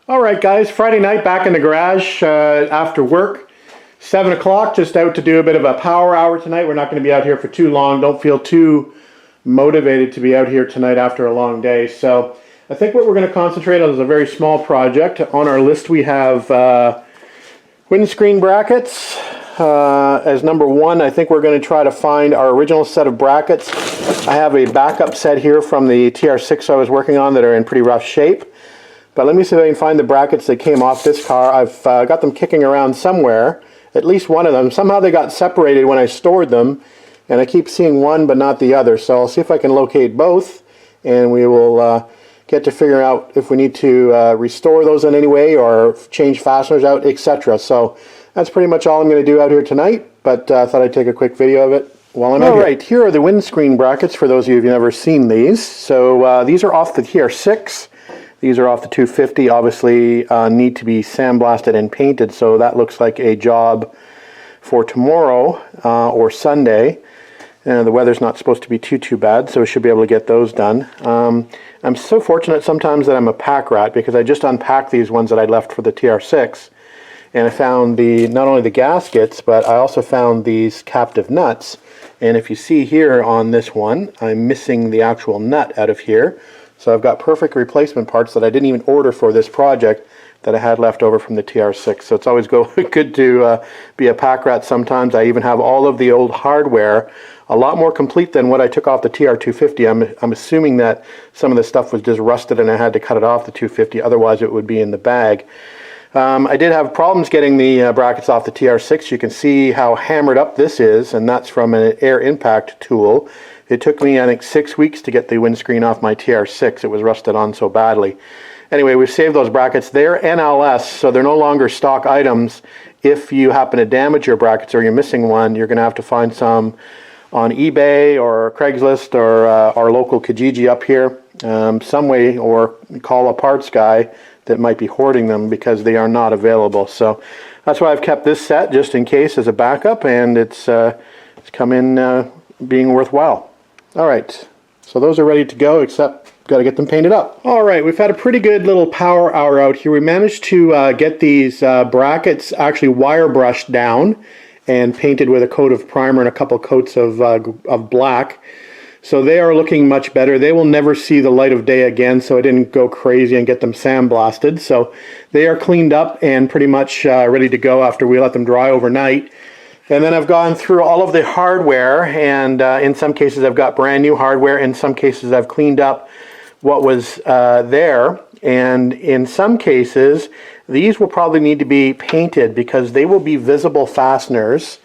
Alright guys, Friday night back in the garage after work. 7 o'clock, just out to do a bit of a power hour tonight. We're not going to be out here for too long. Don't feel too motivated to be out here tonight after a long day. So I think what we're going to concentrate on is a very small project. On our list we have windscreen brackets. As number one, I think we're going to try to find our original set of brackets. I have a backup set here from the TR6 I was working on that are in pretty rough shape. But let me see if I can find the brackets that came off this car. I've got them kicking around somewhere, at least one of them. Somehow they got separated when I stored them, and I keep seeing one but not the other. So I'll see if I can locate both, and we will get to figure out if we need to restore those in any way or change fasteners out, etc. So that's pretty much all I'm going to do out here tonight, but I thought I'd take a quick video of it while I'm out here. Alright, here are the windscreen brackets for those of you who've never seen these. So these are off the TR6. These are off the 250, obviously need to be sandblasted and painted, so that looks like a job for tomorrow or Sunday. The weather's not supposed to be too bad, so we should be able to get those done. I'm so fortunate sometimes that I'm a pack rat, because I just unpacked these ones that I left for the TR6, and I found not only the gaskets, but I also found these captive nuts. And if you see here on this one, I'm missing the actual nut out of here. So I've got perfect replacement parts that I didn't even order for this project that I had left over from the TR6. So it's always good to be a pack rat sometimes. I even have all of the old hardware, a lot more complete than what I took off the TR250. I'm assuming that some of the stuff was just rusted and I had to cut it off the 250, otherwise it would be in the bag. I did have problems getting the brackets off the TR6. You can see how hammered up this is, and that's from an air impact tool. It took me, I think, 6 weeks to get the windscreen off my TR6. It was rusted on so badly. Anyway, we've saved those brackets. They're NLS, so they're no longer stock items. If you happen to damage your brackets or you're missing one, you're going to have to find some on eBay or Craigslist or our local Kijiji up here, some way, or call a parts guy that might be hoarding them, because they are not available. So that's why I've kept this set just in case as a backup, and it's come in being worthwhile. Alright, so those are ready to go, except got to get them painted up. Alright, we've had a pretty good little power hour out here. We managed to get these brackets actually wire brushed down and painted with a coat of primer and a couple coats of black. So they are looking much better. They will never see the light of day again, so I didn't go crazy and get them sandblasted. So they are cleaned up and pretty much ready to go after we let them dry overnight. And then I've gone through all of the hardware, and in some cases I've got brand new hardware. In some cases I've cleaned up what was there. And in some cases, these will probably need to be painted because they will be visible fasteners.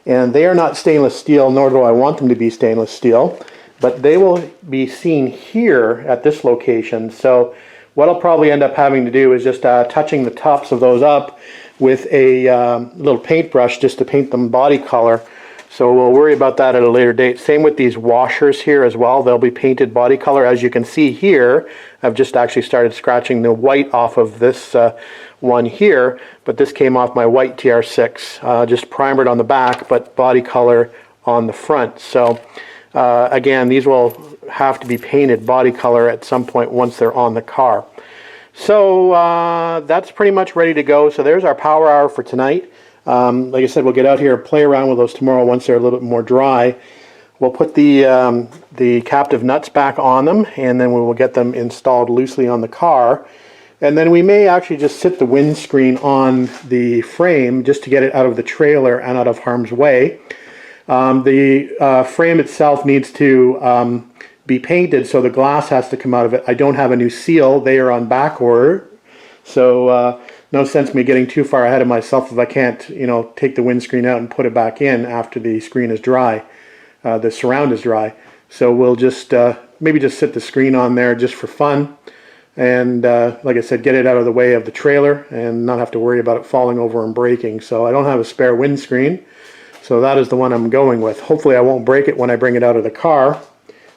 And they are not stainless steel, nor do I want them to be stainless steel. But they will be seen here at this location. So what I'll probably end up having to do is just touching the tops of those up with a little paintbrush just to paint them body color. So we'll worry about that at a later date. Same with these washers here as well. They'll be painted body color. As you can see here, I've just actually started scratching the white off of this one here, but this came off my white TR6, just primered on the back, but body color on the front. So again, these will have to be painted body color at some point once they're on the car. So that's pretty much ready to go. So there's our power hour for tonight. Like I said, we'll get out here and play around with those tomorrow once they're a little bit more dry. We'll put the captive nuts back on them, and then we will get them installed loosely on the car. And then we may actually just sit the windscreen on the frame just to get it out of the trailer and out of harm's way. The frame itself needs to be painted, so the glass has to come out of it. I don't have a new seal. They are on back order, so no sense me getting too far ahead of myself if I can't, take the windscreen out and put it back in after the screen is dry, the surround is dry. So we'll just maybe just sit the screen on there just for fun, and like I said, get it out of the way of the trailer and not have to worry about it falling over and breaking. So I don't have a spare windscreen, so that is the one I'm going with. Hopefully I won't break it when I bring it out of the car,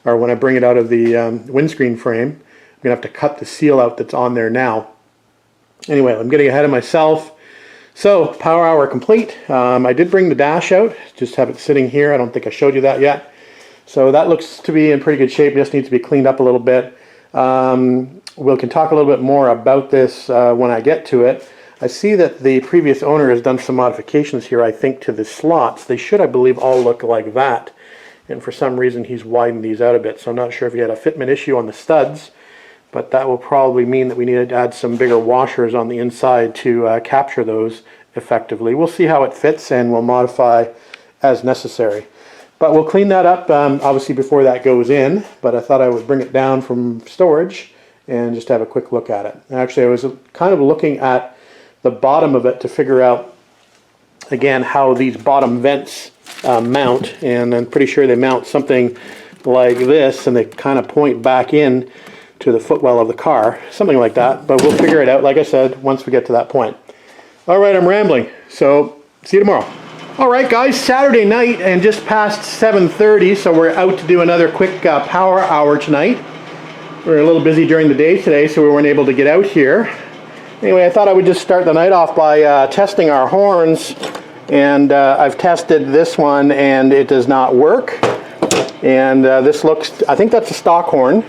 or when I bring it out of the windscreen frame. I'm going to have to cut the seal out that's on there now. Anyway, I'm getting ahead of myself. So, power hour complete. I did bring the dash out, just have it sitting here. I don't think I showed you that yet. So that looks to be in pretty good shape, just needs to be cleaned up a little bit. We can talk a little bit more about this when I get to it. I see that the previous owner has done some modifications here, I think, to the slots. They should, I believe, all look like that. And for some reason, he's widened these out a bit. So I'm not sure if he had a fitment issue on the studs, but that will probably mean that we need to add some bigger washers on the inside to capture those effectively. We'll see how it fits, and we'll modify as necessary. But we'll clean that up, obviously, before that goes in. But I thought I would bring it down from storage and just have a quick look at it. Actually, I was kind of looking at the bottom of it to figure out, again, how these bottom vents mount, and I'm pretty sure they mount something like this, and they kind of point back in to the footwell of the car, something like that. But we'll figure it out, like I said, once we get to that point. All right, I'm rambling, so see you tomorrow. All right, guys, Saturday night and just past 7:30, so we're out to do another quick power hour tonight. We're a little busy during the day today, so we weren't able to get out here. Anyway, I thought I would just start the night off by testing our horns, and I've tested this one and it does not work. And this looks, I think that's a stock horn.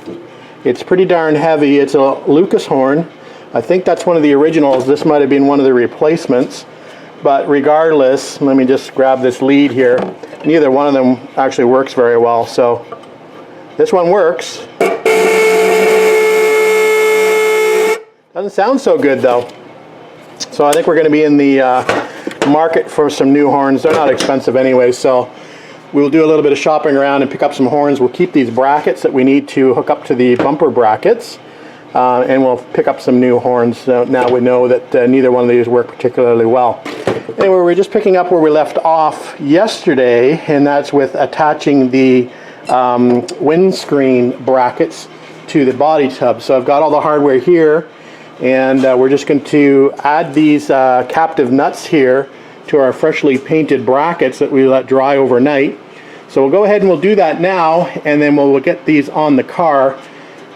It's pretty darn heavy. It's a Lucas horn. I think that's one of the originals. This might have been one of the replacements. But regardless, let me just grab this lead here. Neither one of them actually works very well. So this one works. Doesn't sound so good though. So I think we're going to be in the market for some new horns. They're not expensive anyway, so we'll do a little bit of shopping around and pick up some horns. We'll keep these brackets that we need to hook up to the bumper brackets. And we'll pick up some new horns. Now we know that neither one of these work particularly well. Anyway, we're just picking up where we left off yesterday, and that's with attaching the windscreen brackets to the body tub. So I've got all the hardware here, and we're just going to add these captive nuts here to our freshly painted brackets that we let dry overnight. So we'll go ahead and we'll do that now, and then we'll get these on the car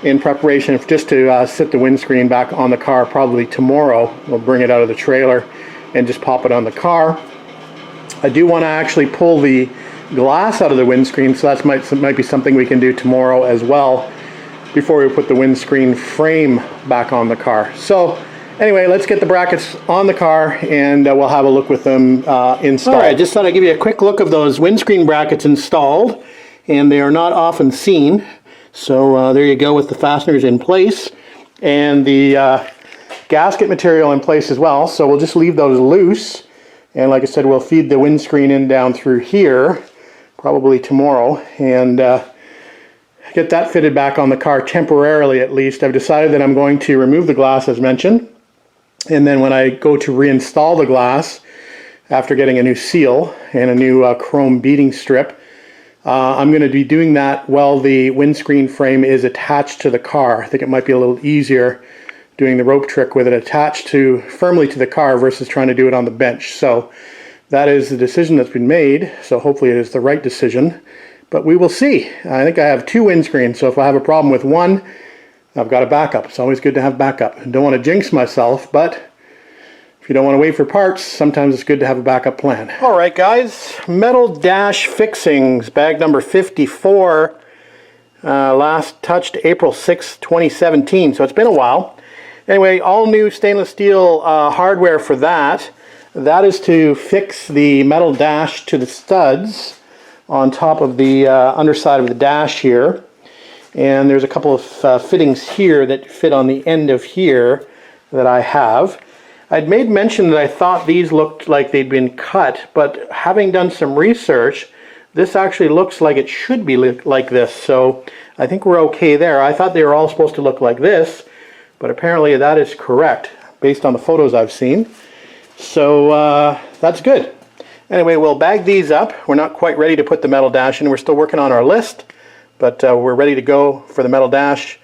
in preparation just to sit the windscreen back on the car probably tomorrow. We'll bring it out of the trailer and just pop it on the car. I do want to actually pull the glass out of the windscreen, so that might be something we can do tomorrow as well before we put the windscreen frame back on the car. So anyway, let's get the brackets on the car and we'll have a look with them installed. All right, just thought I'd give you a quick look of those windscreen brackets installed, and they are not often seen. So there you go with the fasteners in place and the gasket material in place as well. So we'll just leave those loose, and like I said, we'll feed the windscreen in down through here probably tomorrow and get that fitted back on the car temporarily at least. I've decided that I'm going to remove the glass as mentioned, and then when I go to reinstall the glass after getting a new seal and a new chrome beading strip, I'm going to be doing that while the windscreen frame is attached to the car. I think it might be a little easier doing the rope trick with it attached firmly to the car versus trying to do it on the bench. So that is the decision that's been made. So hopefully it is the right decision, but we will see. I think I have two windscreens, so if I have a problem with one, I've got a backup. It's always good to have backup. I don't want to jinx myself, but if you don't want to wait for parts, sometimes it's good to have a backup plan. All right, guys, metal dash fixings, bag number 54, last touched April 6, 2017, so it's been a while. Anyway, all new stainless steel hardware for that. That is to fix the metal dash to the studs on top of the underside of the dash here. And there's a couple of fittings here that fit on the end of here that I have. I'd made mention that I thought these looked like they'd been cut, but having done some research, this actually looks like it should be like this, so I think we're okay there. I thought they were all supposed to look like this, but apparently that is correct based on the photos I've seen. So that's good. Anyway, we'll bag these up. We're not quite ready to put the metal dash in. We're still working on our list, but we're ready to go for the metal dash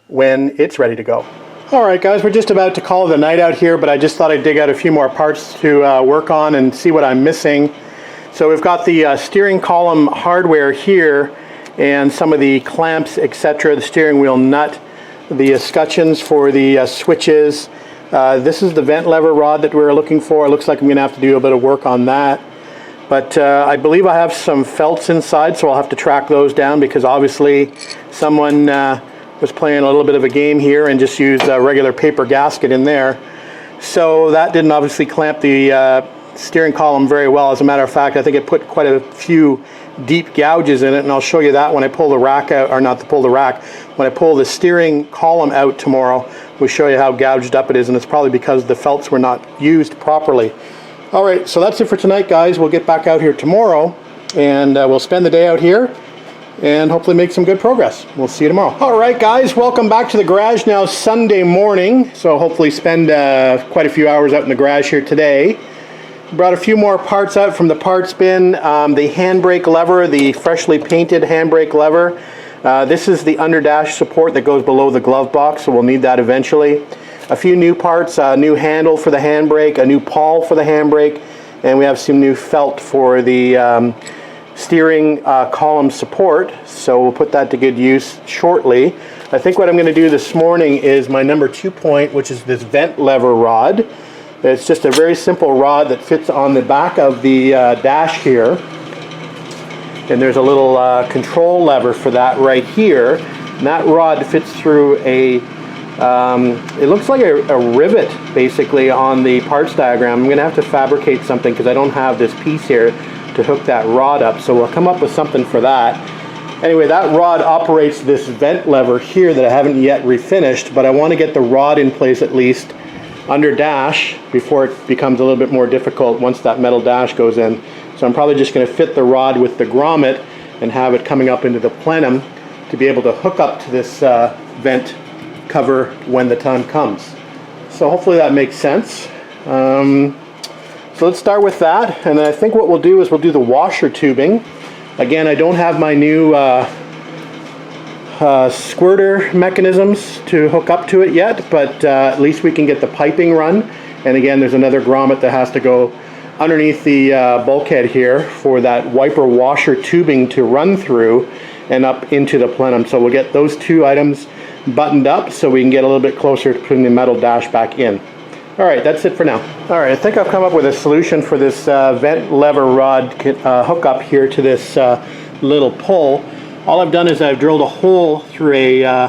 when it's ready to go. All right, guys, we're just about to call the night out here, but I just thought I'd dig out a few more parts to work on and see what I'm missing. So we've got the steering column hardware here and some of the clamps, etc., the steering wheel nut, the escutcheons for the switches. This is the vent lever rod that we're looking for. It looks like I'm going to have to do a bit of work on that. But I believe I have some felts inside, so I'll have to track those down because obviously someone was playing a little bit of a game here and just used a regular paper gasket in there. So that didn't obviously clamp the steering column very well. As a matter of fact, I think it put quite a few deep gouges in it, and I'll show you that when I pull the rack out, or not to pull the rack, when I pull the steering column out tomorrow, we'll show you how gouged up it is, and it's probably because the felts were not used properly. All right, so that's it for tonight, guys. We'll get back out here tomorrow, and we'll spend the day out here and hopefully make some good progress. We'll see you tomorrow. All right, guys, welcome back to the garage. Now Sunday morning, so hopefully spend quite a few hours out in the garage here today. Brought a few more parts out from the parts bin. The handbrake lever, the freshly painted handbrake lever. This is the under dash support that goes below the glove box, so we'll need that eventually. A few new parts, a new handle for the handbrake, a new pawl for the handbrake, and we have some new felt for the steering column support, so we'll put that to good use shortly. I think what I'm going to do this morning is my number 2 point, which is this vent lever rod. It's just a very simple rod that fits on the back of the dash here, and there's a little control lever for that right here, and that rod fits through a it looks like a rivet basically on the parts diagram. I'm going to have to fabricate something because I don't have this piece here to hook that rod up, so we'll come up with something for that. Anyway, that rod operates this vent lever here that I haven't yet refinished, but I want to get the rod in place at least under dash before it becomes a little bit more difficult once that metal dash goes in. So I'm probably just going to fit the rod with the grommet and have it coming up into the plenum to be able to hook up to this vent cover when the time comes. So hopefully that makes sense. So let's start with that, and I think what we'll do is we'll do the washer tubing. Again, I don't have my new squirter mechanisms to hook up to it yet, but at least we can get the piping run. And again, there's another grommet that has to go underneath the bulkhead here for that wiper washer tubing to run through and up into the plenum. So we'll get those two items buttoned up so we can get a little bit closer to putting the metal dash back in. All right, that's it for now. All right, I think I've come up with a solution for this vent lever rod hookup here to this little pull. All I've done is I've drilled a hole through a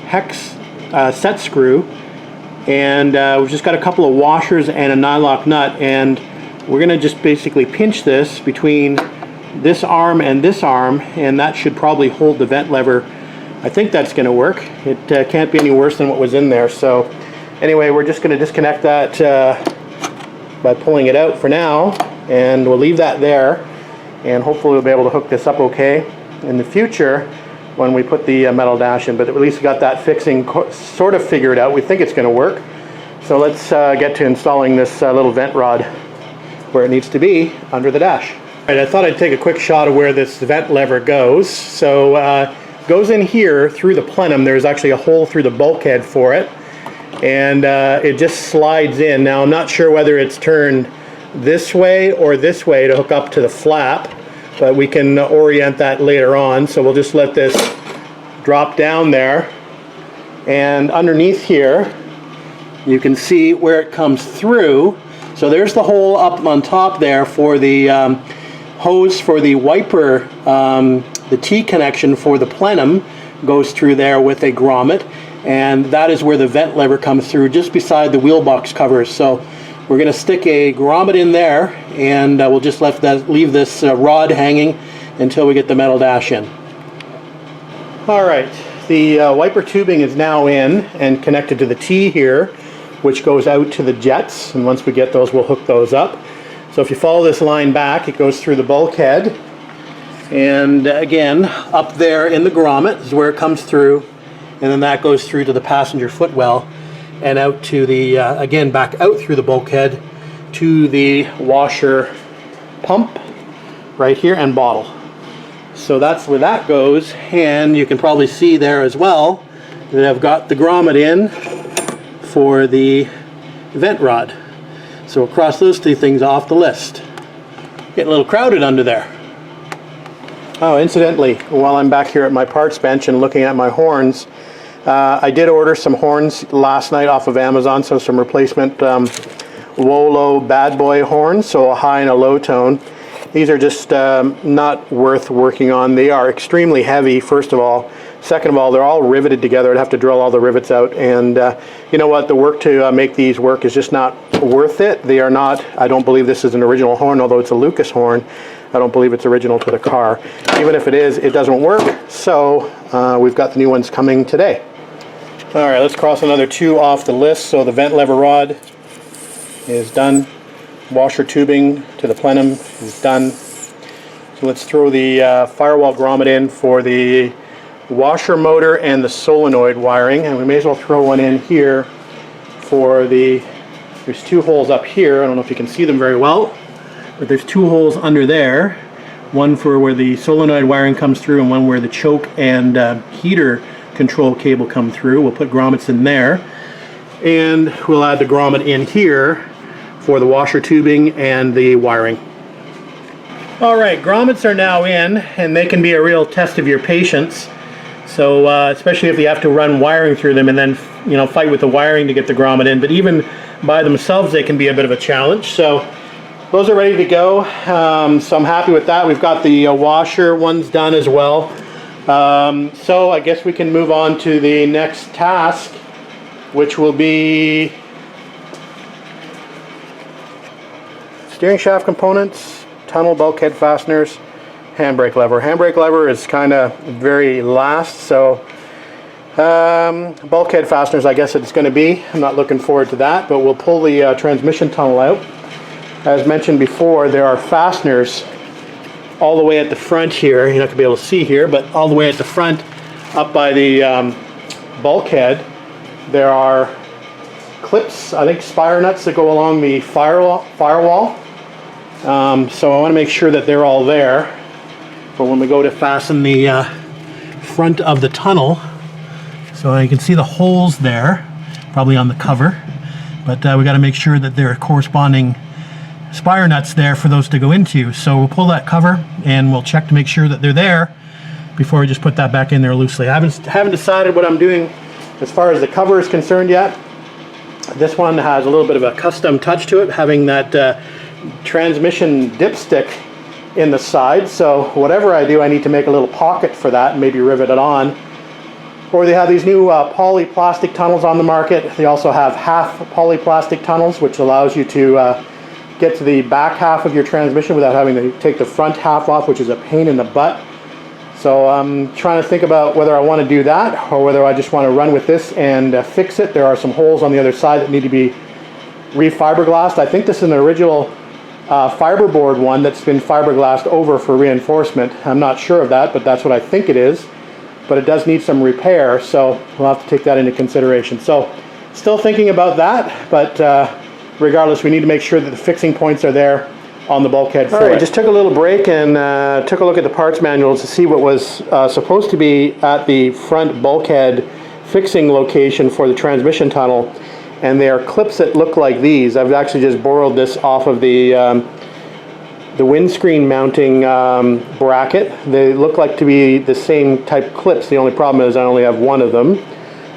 hex set screw, and we've just got a couple of washers and a nylock nut, and we're going to just basically pinch this between this arm and this arm, and that should probably hold the vent lever. I think that's going to work. It can't be any worse than what was in there. So anyway, we're just going to disconnect that by pulling it out for now, and we'll leave that there, and hopefully we'll be able to hook this up okay in the future when we put the metal dash in. But at least we got that fixing sort of figured out. We think it's going to work. So let's get to installing this little vent rod where it needs to be, under the dash. All right, I thought I'd take a quick shot of where this vent lever goes. So goes in here through the plenum. There's actually a hole through the bulkhead for it, and it just slides in. Now I'm not sure whether it's turned this way or this way to hook up to the flap, but we can orient that later on. So we'll just let this drop down there, and underneath here you can see where it comes through. So there's the hole up on top there for the hose for the wiper. The T connection for the plenum goes through there with a grommet, and that is where the vent lever comes through, just beside the wheel box covers. So we're going to stick a grommet in there, and we'll just leave this rod hanging until we get the metal dash in. All right, the wiper tubing is now in and connected to the T here, which goes out to the jets, and once we get those, we'll hook those up. So if you follow this line back, it goes through the bulkhead, and again, up there in the grommet is where it comes through, and then that goes through to the passenger footwell, and out to the, again, back out through the bulkhead to the washer pump right here and bottle. So that's where that goes, and you can probably see there as well that I've got the grommet in for the vent rod. So we'll cross those two things off the list. Getting a little crowded under there. Oh, incidentally, while I'm back here at my parts bench and looking at my horns, I did order some horns last night off of Amazon, so some replacement Wolo bad boy horns, so a high and a low tone. These are just not worth working on. They are extremely heavy, first of all. Second of all, they're all riveted together. I'd have to drill all the rivets out, and you know what, the work to make these work is just not worth it. They are not, I don't believe this is an original horn, although it's a Lucas horn. I don't believe it's original to the car. Even if it is, it doesn't work, so we've got the new ones coming today. All right, let's cross another 2 off the list. So the vent lever rod is done. Washer tubing to the plenum is done. So let's throw the firewall grommet in for the washer motor and the solenoid wiring, and we may as well throw one in here for there's 2 holes up here. I don't know if you can see them very well, but there's 2 holes under there, one for where the solenoid wiring comes through and one where the choke and heater control cable come through. We'll put grommets in there, and we'll add the grommet in here for the washer tubing and the wiring. Alright, grommets are now in, and they can be a real test of your patience. So especially if you have to run wiring through them and then fight with the wiring to get the grommet in, but even by themselves they can be a bit of a challenge. So those are ready to go. So I'm happy with that. We've got the washer ones done as well. So I guess we can move on to the next task, which will be steering shaft components, tunnel bulkhead fasteners, handbrake lever. Handbrake lever is kind of very last, so bulkhead fasteners I guess it's going to be. I'm not looking forward to that, but we'll pull the transmission tunnel out. As mentioned before, there are fasteners all the way at the front here. You're not going to be able to see here, but all the way at the front up by the bulkhead there are clips, I think spire nuts that go along the firewall. So I want to make sure that they're all there for when we go to fasten the front of the tunnel. So you can see the holes there, probably on the cover, but we got to make sure that there are corresponding spire nuts there for those to go into. So we'll pull that cover and we'll check to make sure that they're there before we just put that back in there loosely. I haven't decided what I'm doing as far as the cover is concerned yet. This one has a little bit of a custom touch to it, having that transmission dipstick in the side, so whatever I do I need to make a little pocket for that and maybe rivet it on. Or they have these new poly plastic tunnels on the market. They also have half poly plastic tunnels, which allows you to get to the back half of your transmission without having to take the front half off, which is a pain in the butt. So I'm trying to think about whether I want to do that or whether I just want to run with this and fix it. There are some holes on the other side that need to be refiberglassed. I think this is an original fiberboard one that's been fiberglassed over for reinforcement. I'm not sure of that, but that's what I think it is. But it does need some repair, so we'll have to take that into consideration. So still thinking about that, but regardless, we need to make sure that the fixing points are there on the bulkhead for it. Just took a little break and took a look at the parts manuals to see what was supposed to be at the front bulkhead fixing location for the transmission tunnel. And they are clips that look like these. I've actually just borrowed this off of the windscreen mounting bracket. They look like to be the same type clips. The only problem is I only have one of them.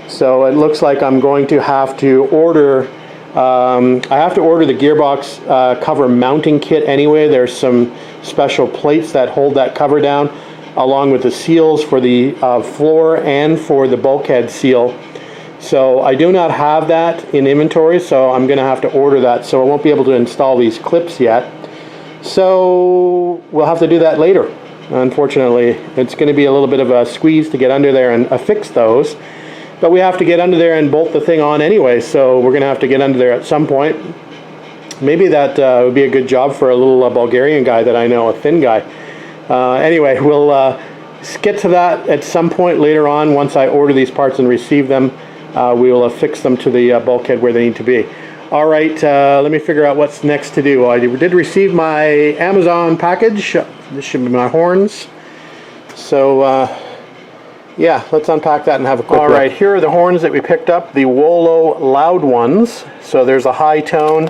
So it looks like I'm going to have to order, I have to order the gearbox cover mounting kit anyway. There's some special plates that hold that cover down, along with the seals for the floor and for the bulkhead seal. So I do not have that in inventory, so I'm going to have to order that. So I won't be able to install these clips yet. So we'll have to do that later. Unfortunately, it's going to be a little bit of a squeeze to get under there and affix those. But we have to get under there and bolt the thing on anyway, so we're going to have to get under there at some point. Maybe that would be a good job for a little Bulgarian guy that I know, a thin guy. Anyway, we'll get to that at some point later on. Once I order these parts and receive them, we will affix them to the bulkhead where they need to be. All right, let me figure out what's next to do. I did receive my Amazon package. This should be my horns. So, yeah, let's unpack that and have a quick look. All right, here are the horns that we picked up, the Wolo loud ones. So there's a high tone,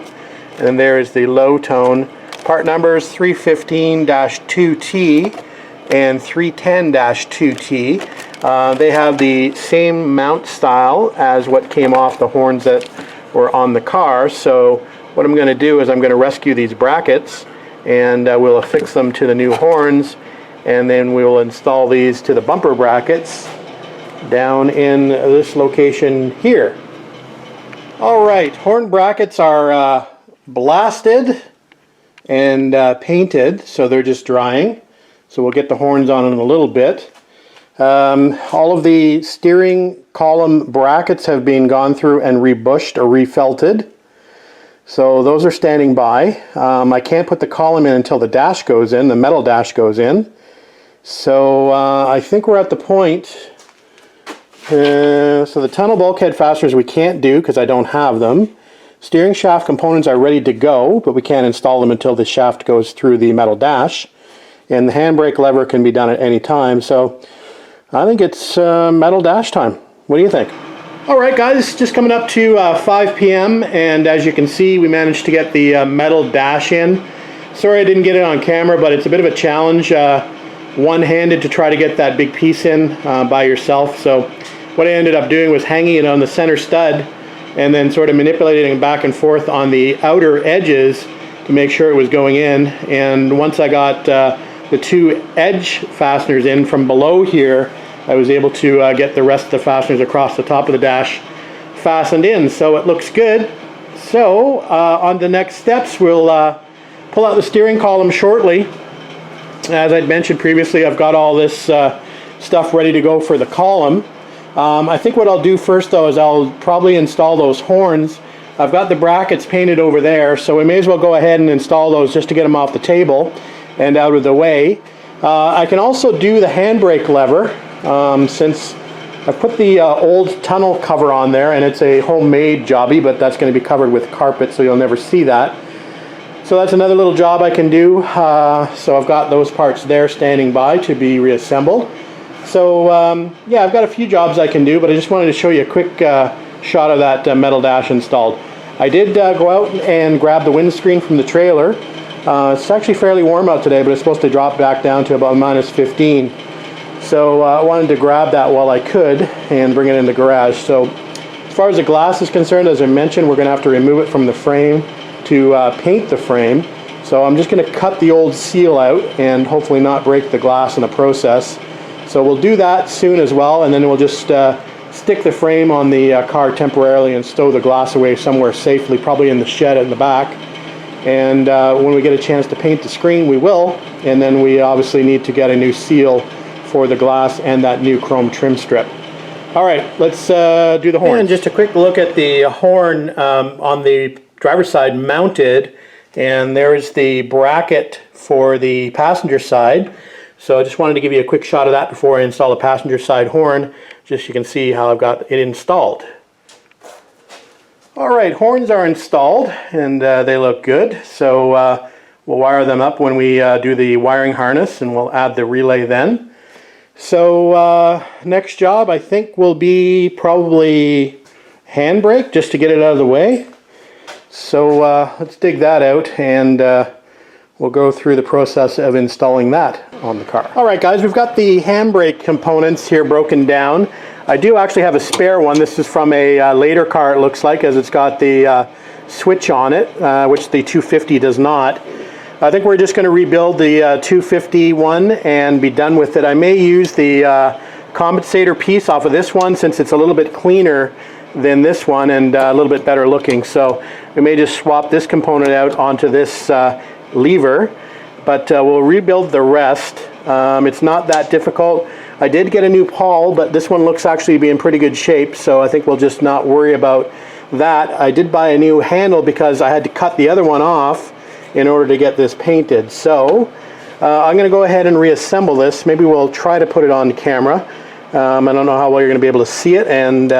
and there's the low tone. Part numbers 315-2T and 310-2T. They have the same mount style as what came off the horns that were on the car. So what I'm going to do is I'm going to rescue these brackets, and we'll affix them to the new horns, and then we will install these to the bumper brackets down in this location here. Alright, horn brackets are blasted and painted, so they're just drying. So we'll get the horns on in a little bit. All of the steering column brackets have been gone through and rebushed or refelted. So those are standing by. I can't put the column in until the dash goes in, the metal dash goes in. So I think we're at the point. So the tunnel bulkhead fasteners we can't do because I don't have them. Steering shaft components are ready to go, but we can't install them until the shaft goes through the metal dash. And the handbrake lever can be done at any time. So I think it's metal dash time. What do you think? Alright guys, just coming up to 5 p.m. and as you can see we managed to get the metal dash in. Sorry I didn't get it on camera, but it's a bit of a challenge one-handed to try to get that big piece in by yourself. So what I ended up doing was hanging it on the center stud and then sort of manipulating it back and forth on the outer edges to make sure it was going in. And once I got the two edge fasteners in from below here, I was able to get the rest of the fasteners across the top of the dash fastened in. So it looks good. So on the next steps, we'll pull out the steering column shortly. As I'd mentioned previously, I've got all this stuff ready to go for the column. I think what I'll do first though is I'll probably install those horns. I've got the brackets painted over there, so we may as well go ahead and install those just to get them off the table and out of the way. I can also do the handbrake lever. Since I've put the old tunnel cover on there, and it's a homemade jobby, but that's going to be covered with carpet, so you'll never see that. So that's another little job I can do. So I've got those parts there standing by to be reassembled. So yeah, I've got a few jobs I can do, but I just wanted to show you a quick shot of that metal dash installed. I did go out and grab the windscreen from the trailer. It's actually fairly warm out today, but it's supposed to drop back down to about -15. So I wanted to grab that while I could and bring it in the garage. So as far as the glass is concerned, as I mentioned, we're going to have to remove it from the frame to paint the frame. So I'm just going to cut the old seal out and hopefully not break the glass in the process. So we'll do that soon as well, and then we'll just stick the frame on the car temporarily and stow the glass away somewhere safely, probably in the shed in the back. And when we get a chance to paint the screen, we will. And then we obviously need to get a new seal for the glass and that new chrome trim strip. All right, let's do the horn. And just a quick look at the horn on the driver's side mounted, and there's the bracket for the passenger side. So I just wanted to give you a quick shot of that before I install the passenger side horn, just so you can see how I've got it installed. All right, horns are installed and they look good. So we'll wire them up when we do the wiring harness, and we'll add the relay then. So next job I think will be probably handbrake, just to get it out of the way. So let's dig that out, and we'll go through the process of installing that on the car. Alright guys, we've got the handbrake components here broken down. I do actually have a spare one. This is from a later car, it looks like, as it's got the switch on it, which the 250 does not. I think we're just going to rebuild the 250 one and be done with it. I may use the compensator piece off of this one, since it's a little bit cleaner than this one and a little bit better looking. So we may just swap this component out onto this lever, but we'll rebuild the rest. It's not that difficult. I did get a new pawl, but this one looks actually to be in pretty good shape, so I think we'll just not worry about that. I did buy a new handle because I had to cut the other one off in order to get this painted. So I'm going to go ahead and reassemble this. Maybe we'll try to put it on camera. I don't know how well you're going to be able to see it, and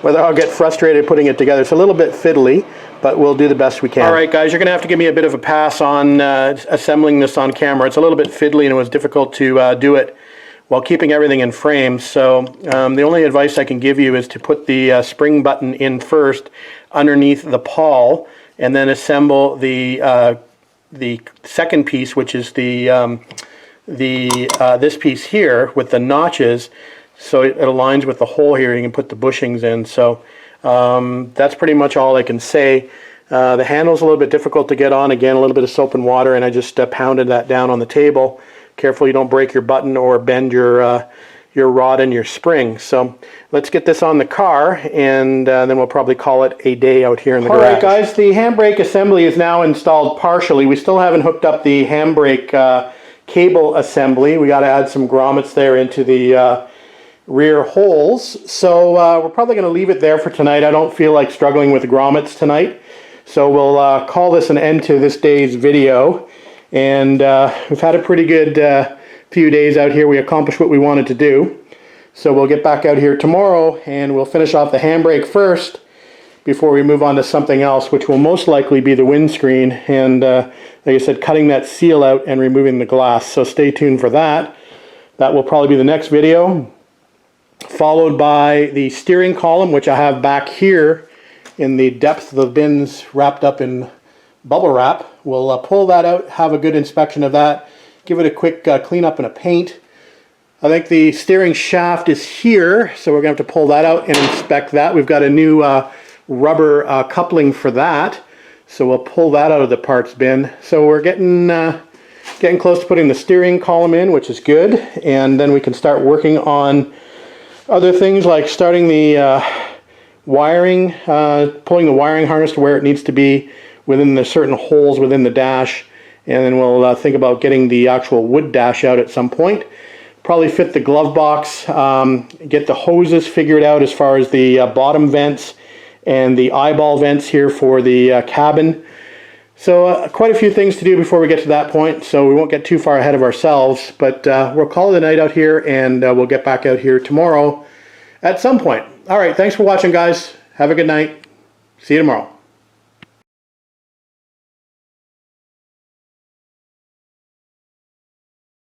whether I'll get frustrated putting it together. It's a little bit fiddly, but we'll do the best we can. All right, guys, you're going to have to give me a bit of a pass on assembling this on camera. It's a little bit fiddly, and it was difficult to do it while keeping everything in frame. So the only advice I can give you is to put the spring button in first underneath the pawl, and then assemble the second piece, which is this piece here with the notches, so it aligns with the hole here. You can put the bushings in. So that's pretty much all I can say. The handle's a little bit difficult to get on. Again, a little bit of soap and water, and I just pounded that down on the table. Careful you don't break your button or bend your your rod and your spring. So let's get this on the car, and then we'll probably call it a day out here in the garage. All right, guys, the handbrake assembly is now installed partially. We still haven't hooked up the handbrake cable assembly. We got to add some grommets there into the rear holes. So we're probably going to leave it there for tonight. I don't feel like struggling with grommets tonight. So we'll call this an end to this day's video. And we've had a pretty good few days out here. We accomplished what we wanted to do. So we'll get back out here tomorrow and we'll finish off the handbrake first before we move on to something else, which will most likely be the windscreen. And like I said, cutting that seal out and removing the glass. So stay tuned for that. That will probably be the next video, followed by the steering column, which I have back here in the depth of the bins wrapped up in bubble wrap. We'll pull that out, have a good inspection of that, give it a quick clean up and a paint. I think the steering shaft is here, so we're going to have to pull that out and inspect that. We've got a new rubber coupling for that, so we'll pull that out of the parts bin. So we're getting close to putting the steering column in, which is good, and then we can start working on other things like starting the wiring, pulling the wiring harness to where it needs to be within the certain holes within the dash, and then we'll think about getting the actual wood dash out at some point. Probably fit the glove box, get the hoses figured out as far as the bottom vents and the eyeball vents here for the cabin. So quite a few things to do before we get to that point, so we won't get too far ahead of ourselves, but we'll call it a night out here, and we'll get back out here tomorrow at some point. All right, thanks for watching, guys. Have a good night. See you tomorrow.